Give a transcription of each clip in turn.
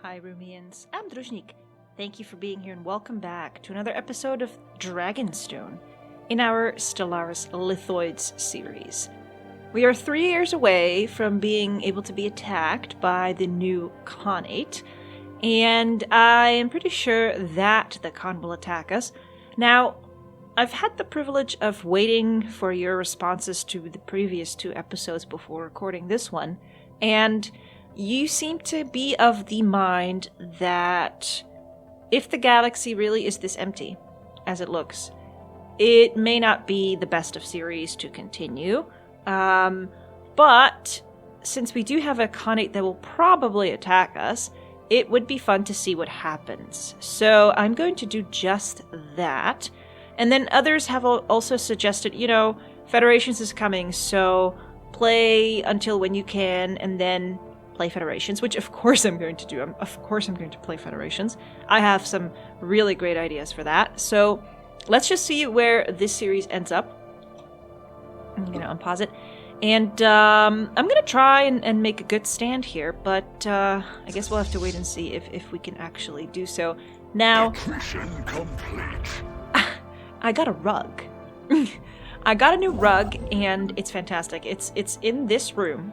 Hi, Rumians. I'm Druzhnik. Thank you for being here and welcome back to another episode of Dragonstone in our Stellaris Lithoids series. We are 3 years away from being able to be attacked by the new Khanate, and I am pretty sure that the Khan will attack us. Now, I've had the privilege of waiting for your responses to the previous 2 episodes before recording this one, and you seem to be of the mind that if the galaxy really is this empty, as it looks, it may not be the best of series to continue. But since we do have a Khanate that will probably attack us, it would be fun to see what happens. So I'm going to do just that. And then others have also suggested, Federations is coming, so play until when you can, and then play Federations, which of course I'm going to do. Of course I'm going to play Federations. I have some really great ideas for that. So let's just see where this series ends up. I'm going to unpause it. And I'm going to try and make a good stand here, but I guess we'll have to wait and see if we can actually do so. Now, I got a rug. I got a new rug, and it's fantastic. It's in this room.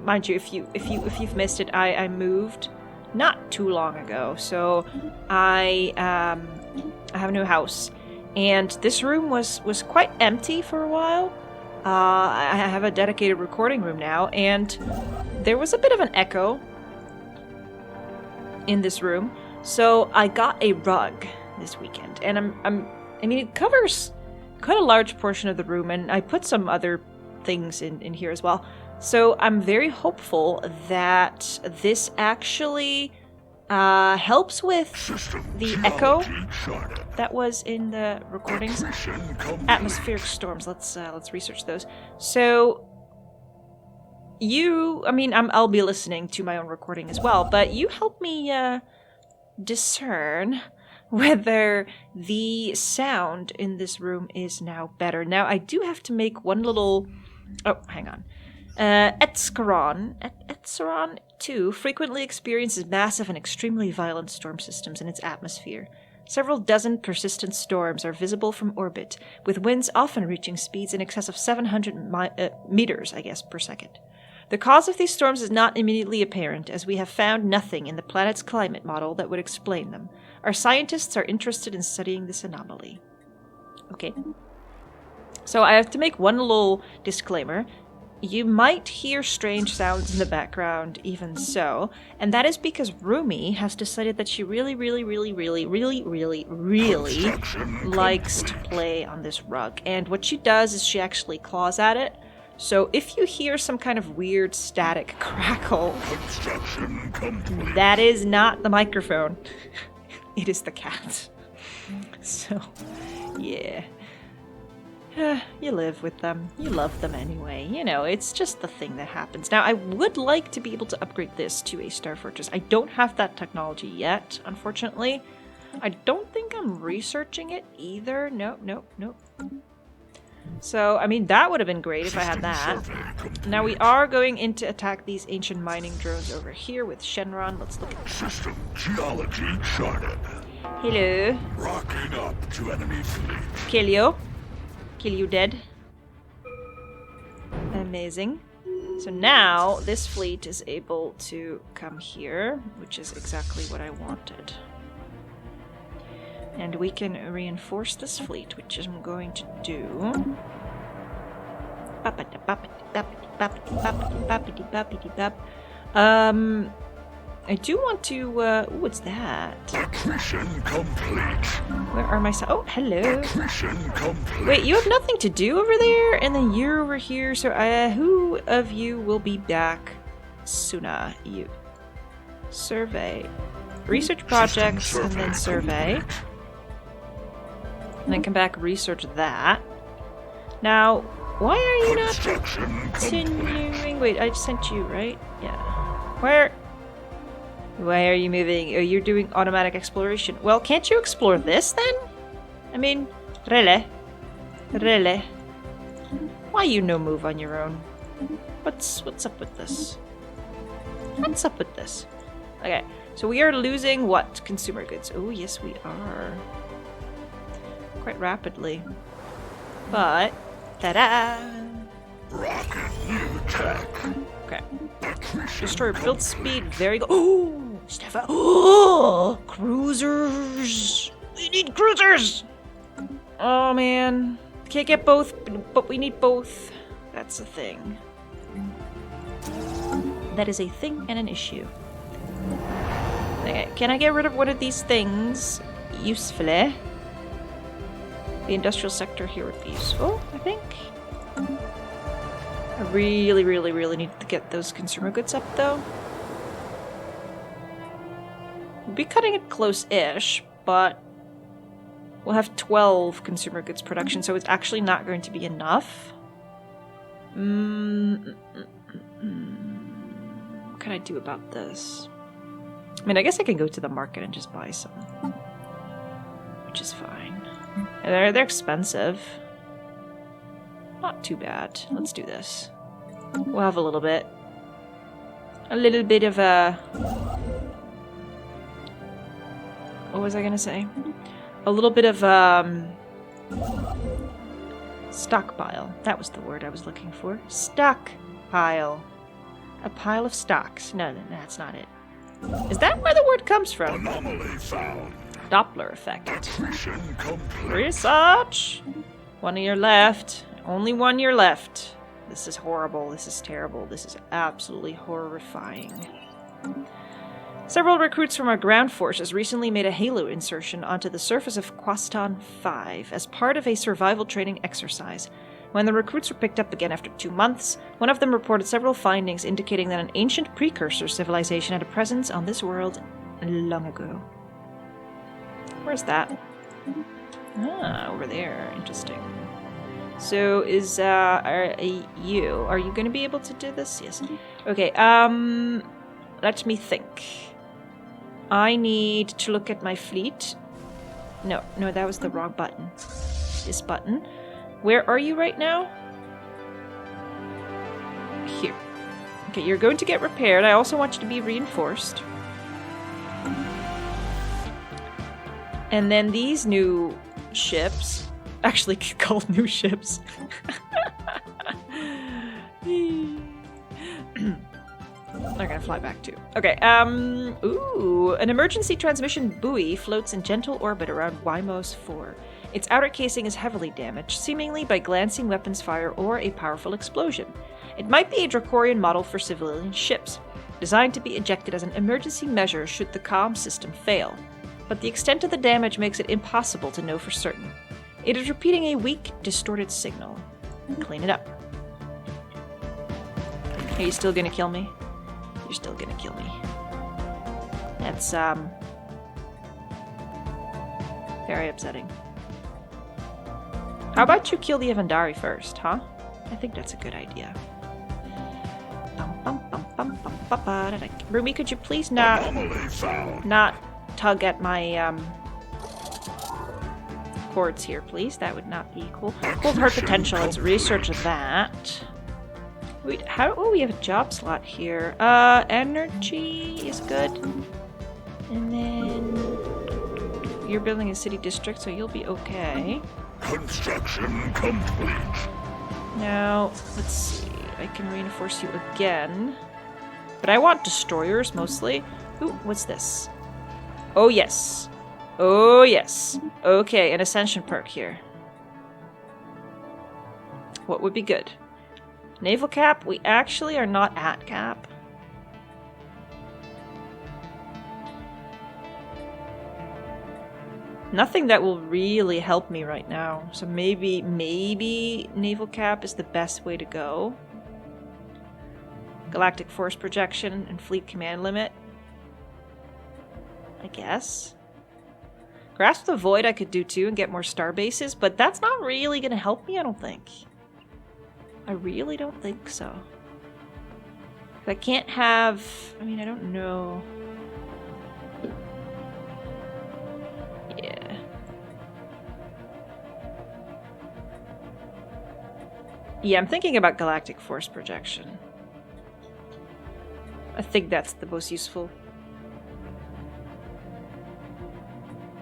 Mind you, if you've missed it, I moved not too long ago, so I have a new house, and this room was quite empty for a while. I have a dedicated recording room now, and there was a bit of an echo in this room, so I got a rug this weekend, and it covers quite a large portion of the room, and I put some other things in here as well. So I'm very hopeful that this actually helps with the echo that was in the recordings. Atmospheric storms. Let's research those. So I'll be listening to my own recording as well, but you help me discern whether the sound in this room is now better. Now I do have to make one little. Oh, hang on. Etzeron 2 frequently experiences massive and extremely violent storm systems in its atmosphere. Several dozen persistent storms are visible from orbit, with winds often reaching speeds in excess of 700 meters, per second. The cause of these storms is not immediately apparent, as we have found nothing in the planet's climate model that would explain them. Our scientists are interested in studying this anomaly. Okay. So I have to make one little disclaimer. You might hear strange sounds in the background even so, and that is because Rumi has decided that she really likes to play on this rug. And what she does is she actually claws at it. So if you hear some kind of weird static crackle, that is not the microphone. It is the cat. So, yeah. You live with them. You love them anyway. It's just the thing that happens. Now, I would like to be able to upgrade this to a Star Fortress. I don't have that technology yet, unfortunately. I don't think I'm researching it either. Nope. So, that would have been great if I had that. Now, we are going in to attack these ancient mining drones over here with Shenron. Let's look at that. System geology charted. Hello. Rocking up to enemy fleet. Kill you. Kill you dead. Amazing. So now this fleet is able to come here, which is exactly what I wanted. And we can reinforce this fleet, which I'm going to do. I do want to, what's that? Mission complete. Where are my oh, hello. Mission complete. Wait, you have nothing to do over there? And then you're over here, so who of you will be back sooner? You. Survey. Research projects, and then survey. And then come back, research that. Now, why are you not continuing? Wait, I sent you, right? Yeah. Why are you moving? Oh, you're doing automatic exploration. Well, can't you explore this then? Really? Why you no move on your own? What's up with this? What's up with this? Okay, so we are losing what? Consumer goods. Oh, yes, we are. Quite rapidly. But, ta-da! Rocket new tech. Okay. Attrition Destroyer build complete. speed, very good. Oh, Stefan. Oh, cruisers. We need cruisers. Oh, man. Can't get both, but we need both. That's a thing. That is a thing and an issue. Okay, can I get rid of one of these things usefully? The industrial sector here would be useful, I think. I really, really, really need to get those consumer goods up, though. We'll be cutting it close-ish, but we'll have 12 consumer goods production, so it's actually not going to be enough. What can I do about this? I mean, I guess I can go to the market and just buy some. Which is fine. And they're expensive. Not too bad. Let's do this. We'll have a little bit. A little bit of a... What was I gonna say? A little bit of stockpile. That was the word I was looking for. Stockpile. A pile of stocks. No, that's not it. Is that where the word comes from? Anomaly found. Doppler effect. Attrition complete. Research! 1 year left. Only 1 year left. This is horrible. This is terrible. This is absolutely horrifying. Several recruits from our ground forces recently made a halo insertion onto the surface of Quaston 5 as part of a survival training exercise. When the recruits were picked up again after 2 months, one of them reported several findings indicating that an ancient precursor civilization had a presence on this world long ago. Where's that? Ah, over there. Interesting. So is are you going to be able to do this? Yes. Okay, let me think. I need to look at my fleet. No, that was the wrong button. This button. Where are you right now? Here. Okay, you're going to get repaired. I also want you to be reinforced. And then these new ships, actually called new ships. They're gonna fly back too. Okay, ooh, an emergency transmission buoy floats in gentle orbit around Wymos 4. Its outer casing is heavily damaged, seemingly by glancing weapons fire or a powerful explosion. It might be a Draconian model for civilian ships, designed to be ejected as an emergency measure should the comm system fail. But the extent of the damage makes it impossible to know for certain. It is repeating a weak, distorted signal. Clean it up. Are you still gonna kill me? You're still gonna kill me. That's, very upsetting. How about you kill the Evandari first, huh? I think that's a good idea. Rumi, could you please not tug at my, cords here, please? That would not be cool. Cold heart potential, let's research that. Wait, oh, we have a job slot here. Energy is good. And then you're building a city district, so you'll be okay. Construction complete. Now, let's see. I can reinforce you again. But I want destroyers, mostly. Ooh, what's this? Oh, yes. Oh, yes. Okay, an ascension perk here. What would be good? Naval cap? We actually are not at cap. Nothing that will really help me right now. So maybe naval cap is the best way to go. Galactic force projection and fleet command limit. I guess. Grasp the Void I could do too and get more star bases, but that's not really going to help me, I don't think. I really don't think so. I can't have... I mean, I don't know. Yeah. Yeah, I'm thinking about galactic force projection. I think that's the most useful.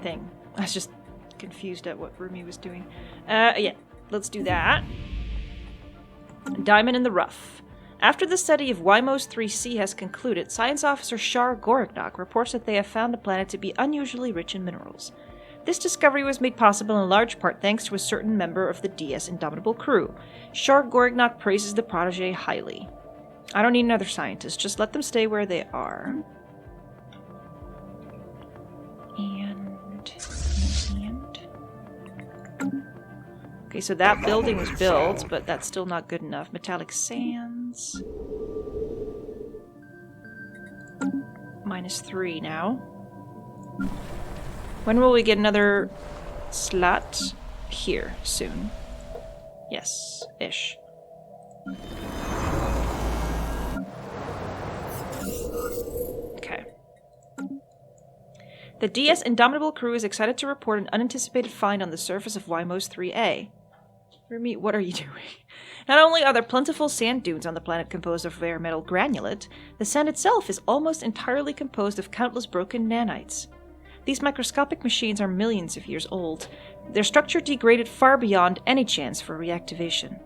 thing. I was just confused at what Rumi was doing. Yeah, let's do that. Diamond in the rough. After the study of Wymos 3C has concluded, Science Officer Shar Gorignak reports that they have found the planet to be unusually rich in minerals. This discovery was made possible in large part thanks to a certain member of the DS Indomitable crew. Shar Gorignak praises the protege highly. I don't need another scientist, just let them stay where they are. Okay, so that building was built, but that's still not good enough. Metallic sands. -3 now. When will we get another slot? Here, soon. Yes, ish. Okay. The DS Indomitable crew is excited to report an unanticipated find on the surface of Wymos 3A. Rumi, what are you doing? Not only are there plentiful sand dunes on the planet composed of rare metal granulate, the sand itself is almost entirely composed of countless broken nanites. These microscopic machines are millions of years old, their structure degraded far beyond any chance for reactivation.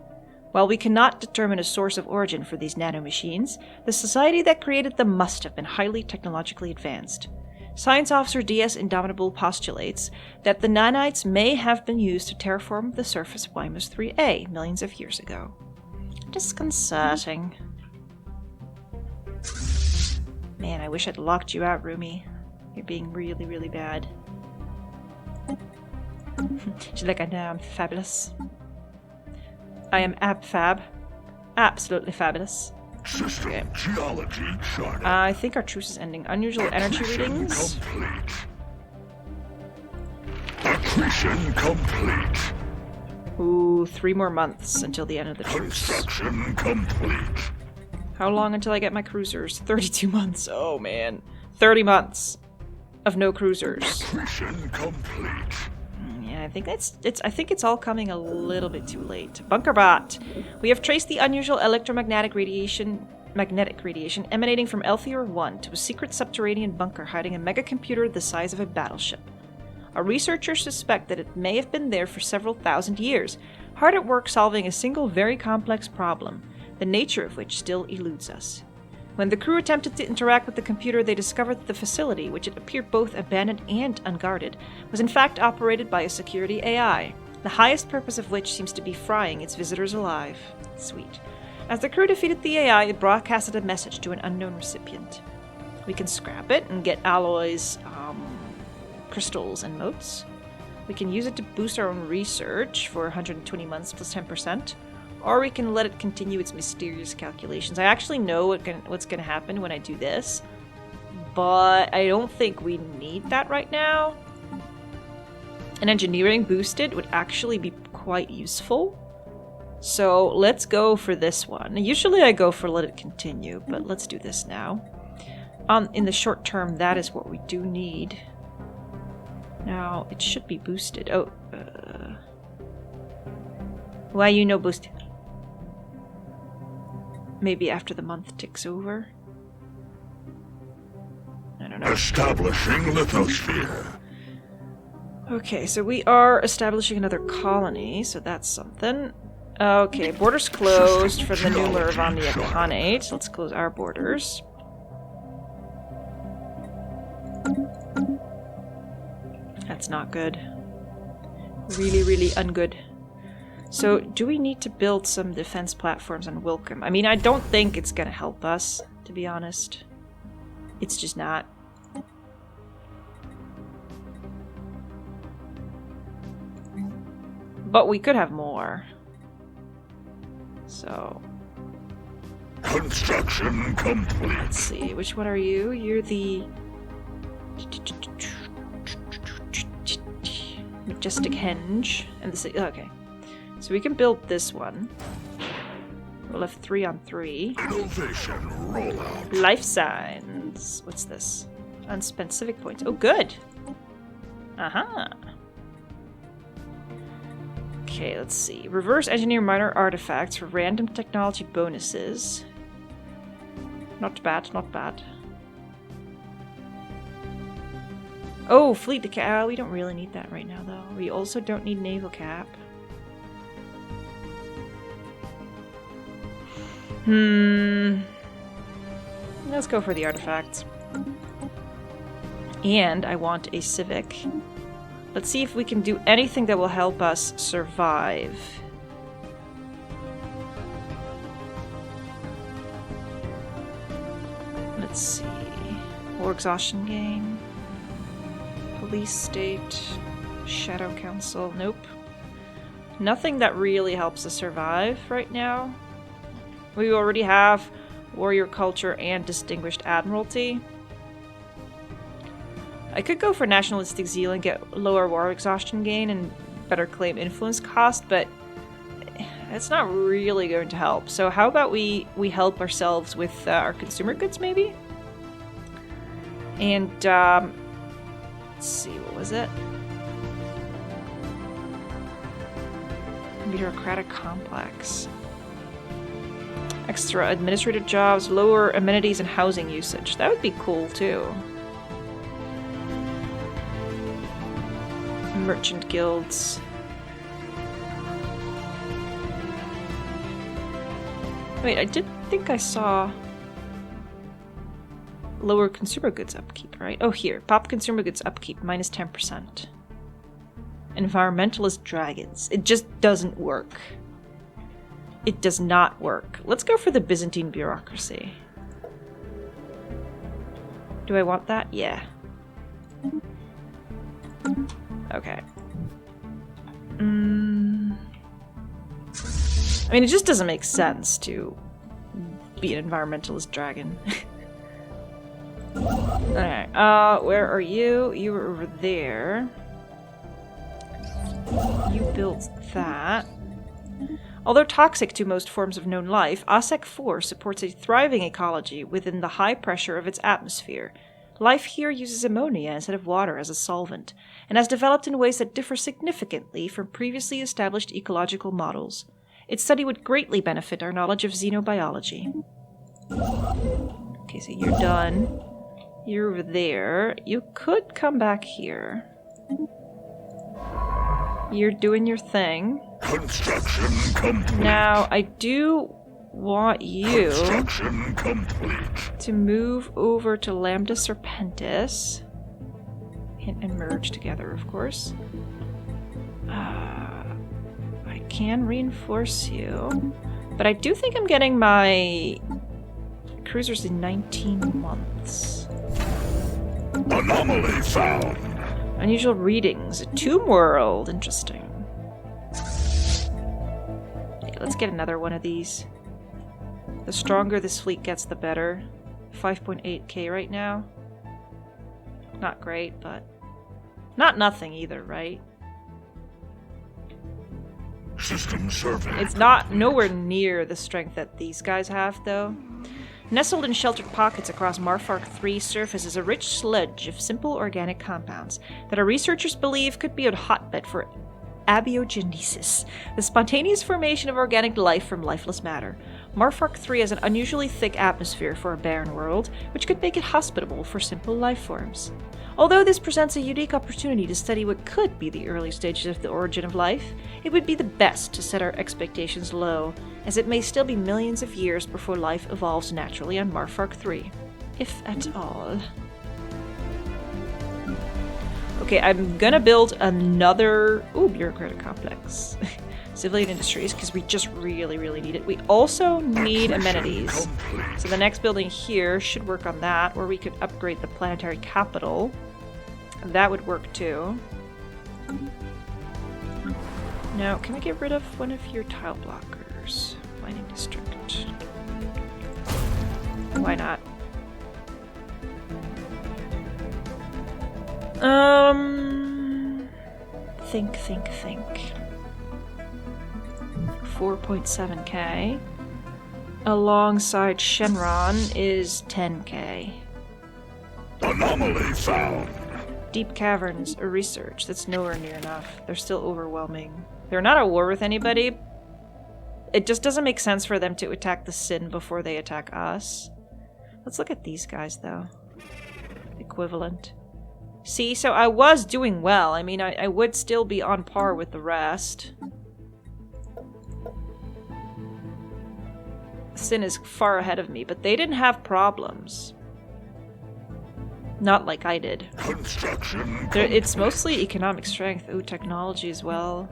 While we cannot determine a source of origin for these nanomachines, the society that created them must have been highly technologically advanced. Science Officer DS Indomitable postulates that the nanites may have been used to terraform the surface of Wymos 3A millions of years ago. Disconcerting. Man, I wish I'd locked you out, Rumi. You're being really, really bad. She's like, I know, I'm fabulous. I am ab-fab. Absolutely fabulous. System geology charted. I think our truce is ending. Unusual energy readings. Complete. Accretion complete. Ooh, 3 more months until the end of the truce. Construction complete. How long until I get my cruisers? 32 months. Oh man. 30 months of no cruisers. Accretion complete. Yeah, I think I think it's all coming a little bit too late. Bunkerbot. We have traced the unusual magnetic radiation emanating from Elthior 1 to a secret subterranean bunker hiding a megacomputer the size of a battleship. Our researchers suspect that it may have been there for several thousand years, hard at work solving a single very complex problem, the nature of which still eludes us. When the crew attempted to interact with the computer, they discovered that the facility, which it appeared both abandoned and unguarded, was in fact operated by a security AI, the highest purpose of which seems to be frying its visitors alive. Sweet. As the crew defeated the AI, it broadcasted a message to an unknown recipient. We can scrap it and get alloys, crystals, and motes. We can use it to boost our own research for 120 months plus 10%. Or we can let it continue its mysterious calculations. I actually know what's going to happen when I do this, but I don't think we need that right now. An engineering boosted would actually be quite useful. So let's go for this one. Usually I go for let it continue, but let's do this now. In the short term, that is what we do need. Now, it should be boosted. Oh, why you no boosted? Maybe after the month ticks over. I don't know. Establishing lithosphere. Okay, so we are establishing another colony, so that's something. Okay, borders closed for the numer of on the Aconate. Let's close our borders. That's not good. Really, really ungood. So, do we need to build some defense platforms on Wilcom? I mean, I don't think it's gonna help us, to be honest. It's just not. But we could have more. So... Construction complete. let's see, which one are you? You're the... Majestic Henge. And this... okay. So we can build this one. We'll have 3 on 3. Innovation rollout. Life signs. What's this? Unspent civic points. Oh, good. Aha. Okay, let's see. Reverse engineer minor artifacts for random technology bonuses. Not bad, not bad. Oh, fleet decap. We don't really need that right now, though. We also don't need naval cap. Let's go for the artifacts. And I want a civic. Let's see if we can do anything that will help us survive. Let's see. War exhaustion gain. Police state. Shadow council. Nope. Nothing that really helps us survive right now. We already have warrior culture and distinguished admiralty. I could go for nationalistic zeal and get lower war exhaustion gain and better claim influence cost, but it's not really going to help. So how about we help ourselves with our consumer goods, maybe? And, let's see, what was it? Bureaucratic complex. Extra administrative jobs, lower amenities and housing usage. That would be cool, too. Merchant guilds. Wait, I did think I saw lower consumer goods upkeep, right? Oh, here. Pop consumer goods upkeep, minus 10%. Environmentalist dragons. It just doesn't work. It does not work. Let's go for the Byzantine bureaucracy. Do I want that? Yeah. Okay. I mean, it just doesn't make sense to be an environmentalist dragon. Alright, where are you? You were over there. You built that. Although toxic to most forms of known life, OSEC 4 supports a thriving ecology within the high pressure of its atmosphere. Life here uses ammonia instead of water as a solvent, and has developed in ways that differ significantly from previously established ecological models. Its study would greatly benefit our knowledge of xenobiology. Okay, so you're done. You're over there. You could come back here. You're doing your thing. Construction complete. Now, I do want you to move over to Lambda Serpentis and merge together, of course. I can reinforce you, but I do think I'm getting my cruisers in 19 months. Anomaly found. Unusual readings. A tomb world. Interesting. Okay, let's get another one of these. The stronger this fleet gets, the better. 5.8k right now. Not great, but not nothing either, right? System survey. It's not nowhere near the strength that these guys have, though. Nestled in sheltered pockets across Marfark 3's surface is a rich sludge of simple organic compounds that our researchers believe could be a hotbed for abiogenesis, the spontaneous formation of organic life from lifeless matter. Marfark 3 has an unusually thick atmosphere for a barren world, which could make it hospitable for simple life forms. Although this presents a unique opportunity to study what could be the early stages of the origin of life, it would be the best to set our expectations low, as it may still be millions of years before life evolves naturally on Marfark 3. If at all. Okay, I'm gonna build another... Ooh, bureaucratic complex. Civilian industries, because we just really, really need it. We also need amenities. So the next building here should work on that, or we could upgrade the planetary capital. That would work too. Now, can we get rid of one of your tile blockers? Mining district. Why not? Think. 4.7k. Alongside Shenron is 10k. Anomaly found. Deep caverns, a research. That's nowhere near enough. They're still overwhelming. They're not at war with anybody. It just doesn't make sense for them to attack the Sin before they attack us. Let's look at these guys, though. Equivalent. See, so I was doing well. I mean, I would still be on par with the rest. Sin is far ahead of me, but they didn't have problems. Not like I did. It's mostly economic strength. Ooh, technology as well.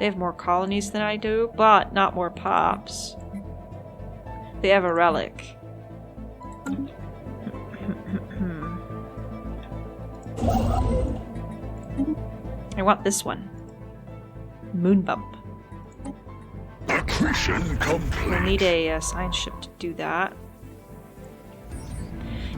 They have more colonies than I do, but not more pops. They have a relic. I want this one. Moon bump. Accretion complete. We'll need a science ship to do that.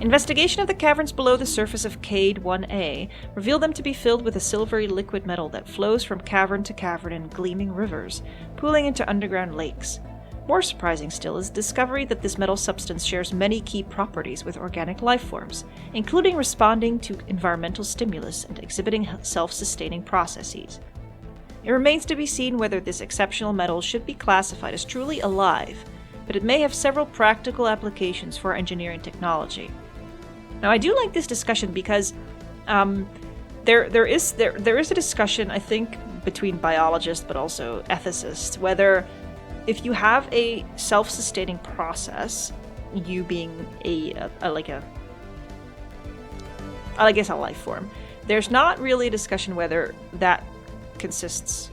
Investigation of the caverns below the surface of Cade 1A revealed them to be filled with a silvery liquid metal that flows from cavern to cavern in gleaming rivers, pooling into underground lakes. More surprising still is the discovery that this metal substance shares many key properties with organic life forms, including responding to environmental stimulus and exhibiting self-sustaining processes. It remains to be seen whether this exceptional metal should be classified as truly alive, but it may have several practical applications for engineering technology. Now, I do like this discussion because there is a discussion, I think, between biologists but also ethicists, whether if you have a self-sustaining process, you being a life form, there's not really a discussion whether that consists,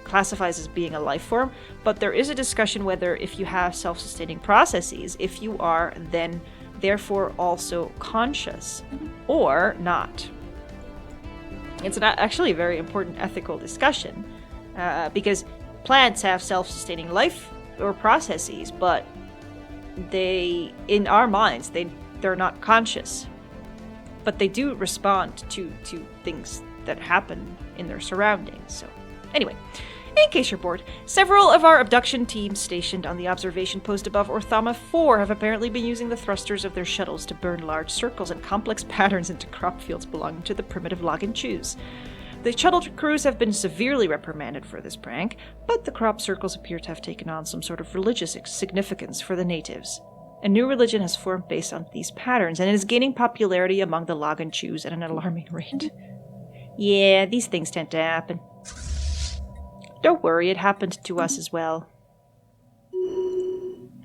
classifies as being a life form, but there is a discussion whether if you have self-sustaining processes, if you are then therefore also conscious or not. It's actually a very important ethical discussion because plants have self-sustaining life or processes, but they, in our minds, they're not conscious, but they do respond to things that happen in their surroundings. So anyway, in case you're bored, several of our abduction teams stationed on the observation post above Orthama 4 have apparently been using the thrusters of their shuttles to burn large circles and complex patterns into crop fields belonging to the primitive Logan-Chews. The shuttle crews have been severely reprimanded for this prank, but the crop circles appear to have taken on some sort of religious significance for the natives. A new religion has formed based on these patterns, and it is gaining popularity among the Logan-Chews at an alarming rate. Yeah, these things tend to happen. Don't worry, it happened to us as well.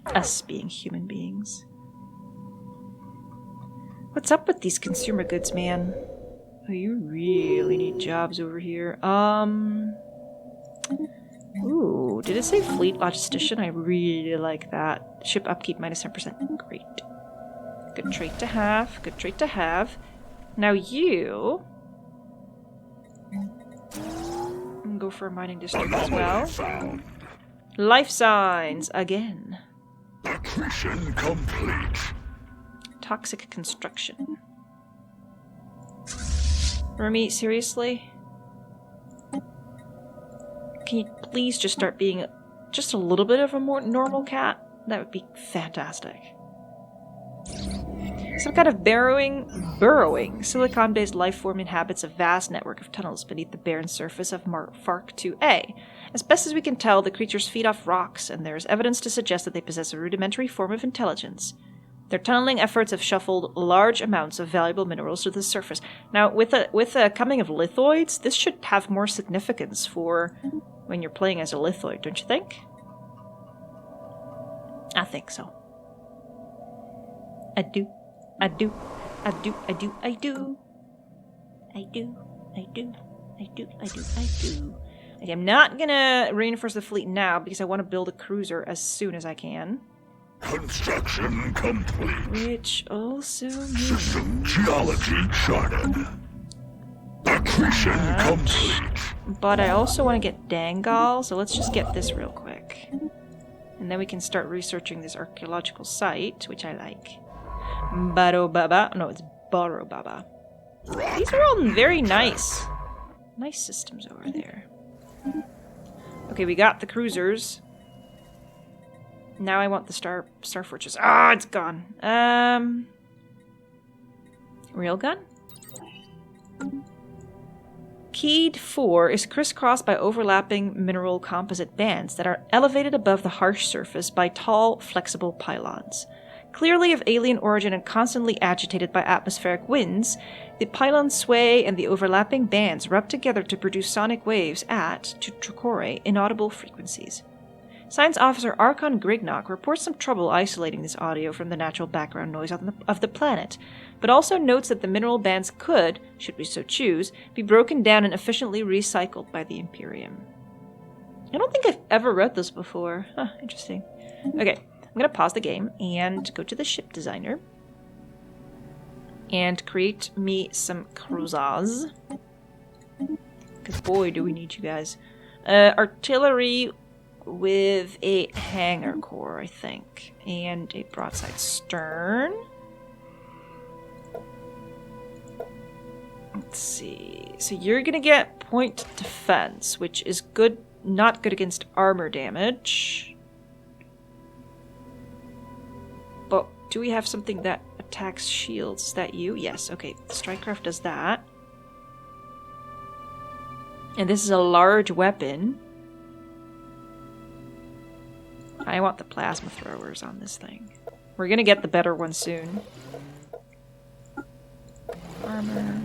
Us being human beings. What's up with these consumer goods, man? Oh, you really need jobs over here. Ooh, did it say fleet logistician? I really like that. Ship upkeep minus 10%. Great. Good trait to have. Good trait to have. Now you... go for a mining district as well. Found. Life signs again. Accretion complete. Toxic construction. Remy, seriously? Can you please just start being just a little bit of a more normal cat? That would be fantastic. Some kind of burrowing silicon-based life form inhabits a vast network of tunnels beneath the barren surface of FARC 2A. As best as we can tell, the creatures feed off rocks, and there is evidence to suggest that they possess a rudimentary form of intelligence. Their tunneling efforts have shuffled large amounts of valuable minerals to the surface. Now, with the coming of lithoids, this should have more significance for when you're playing as a lithoid, don't you think? I think so. I do. I do. I do. I do. I do. I do. I do. I do. I do. I do. Okay, I'm not gonna reinforce the fleet now because I want to build a cruiser as soon as I can. Construction complete. Which also means... System geology charted. Accretion complete. But I also want to get Dangal, so let's just get this real quick. And then we can start researching this archaeological site, which I like. Barobaba. No, it's Barobaba. These are all very nice. Nice systems over there. Okay, we got the cruisers. Now I want the Star Fortress. Ah, it's gone. Railgun? Cade 4 is crisscrossed by overlapping mineral composite bands that are elevated above the harsh surface by tall, flexible pylons. Clearly of alien origin and constantly agitated by atmospheric winds, the pylons sway and the overlapping bands rub together to produce sonic waves at, to Tracore, inaudible frequencies. Science Officer Archon Grignok reports some trouble isolating this audio from the natural background noise of the planet, but also notes that the mineral bands could, should we so choose, be broken down and efficiently recycled by the Imperium. I don't think I've ever read this before. Huh, interesting. Okay, I'm going to pause the game and go to the ship designer and create me some cruisers. Because boy, do we need you guys. Artillery with a hangar core, I think, and a broadside stern. Let's see. So you're gonna get point defense, which is good, not good against armor damage. But do we have something that attacks shields? Is that you? Yes. Okay. The Strikecraft does that. And this is a large weapon. I want the plasma throwers on this thing. We're gonna get the better one soon. Armor.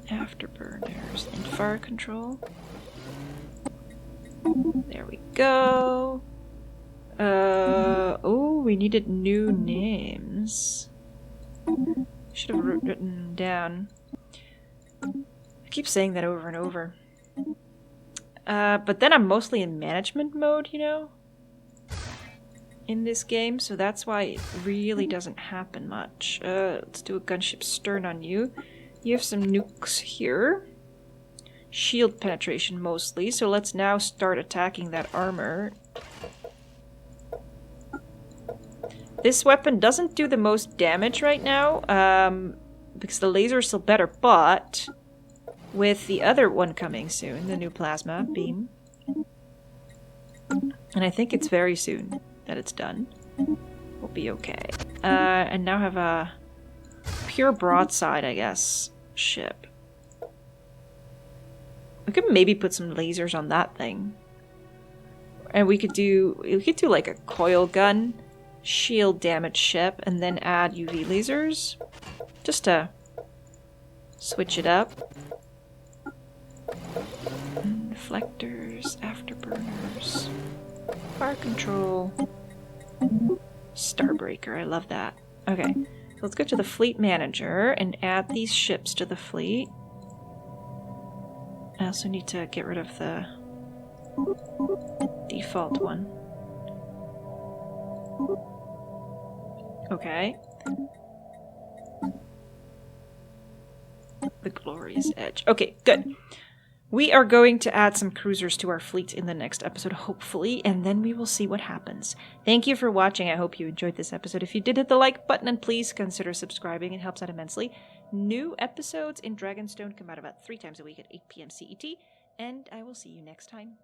Afterburners. And fire control. There we go. Oh, we needed new names. Should have written them down. I keep saying that over and over. But then I'm mostly in management mode, you know? In this game, so that's why it really doesn't happen much. Let's do a gunship stern on you. You have some nukes here. Shield penetration mostly, so let's now start attacking that armor. This weapon doesn't do the most damage right now, because the laser is still better, but with the other one coming soon, the new plasma beam, and I think it's very soon that it's done, we'll be okay. And now have a pure broadside, I guess, ship. We could maybe put some lasers on that thing. And we could do like a coil gun, shield damage ship, and then add UV lasers. Just to switch it up. Reflectors, afterburners, fire control, Starbreaker, I love that. Okay, let's go to the fleet manager and add these ships to the fleet. I also need to get rid of the default one. Okay. The Glorious Edge. Okay, good. We are going to add some cruisers to our fleet in the next episode, hopefully, and then we will see what happens. Thank you for watching. I hope you enjoyed this episode. If you did, hit the like button, and please consider subscribing. It helps out immensely. New episodes in Dragonstone come out about 3 times a week at 8 p.m. CET, and I will see you next time.